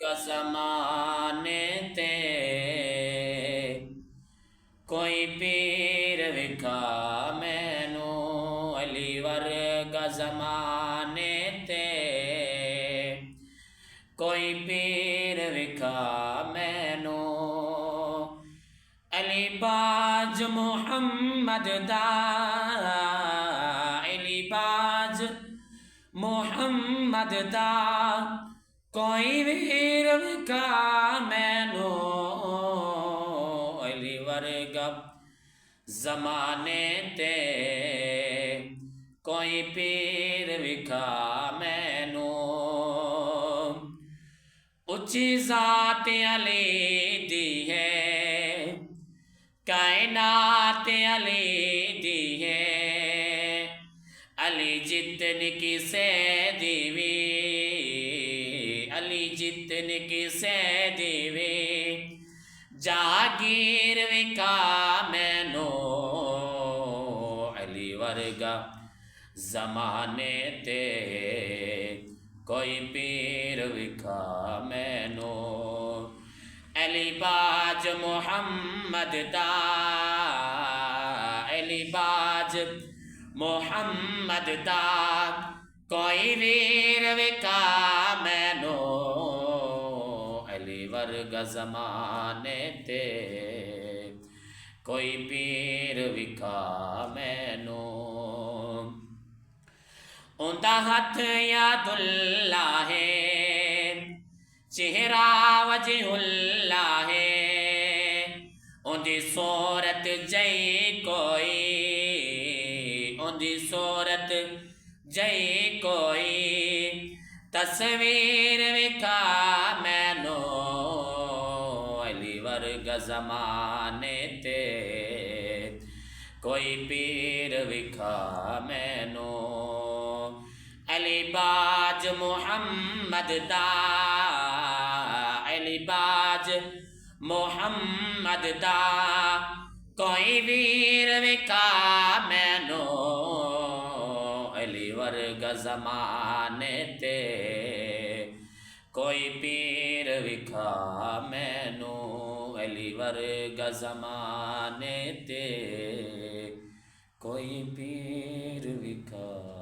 کا زمانے تے کوئی پیر وکھا مینو علی ورگا زمانے تے کوئی پیر وکھا مینو علی باج محمد دا علی باج محمد دا کوئی ویر وکھا مینو علی ورگا زمانے تے کوئی پیر وکھا مینو اچھی ذات علی دی ہے کائنات علی دی ہے علی جتن کی سیدی وی علی جتن کی سیدی وی جاگیر وکا مینو علی ورگا زمانے تے کوئی پیر وکھا مینو علی باج محمد دا علی باج محمد دا کوئی ویر وکا مینو علی ورگا زمانے تے کوئی پیر وکھا مینو اوندا ہاتھ یاد اللہ ہے چہرہ وجہ اللہ ہے اندی صورت جئی کوئی اندی صورت جئی کوئی تصویر وکھا مینو علی ورگا زمانے تے کوئی پیر وکھا مینو علی باج محمد دا علی باج محمد دا کوئی ویر وکھا مینو علی ورگا زمانے تے کوئی پیر وکھا مینو علی ورگا زمانے تے کوئی پیر وکھا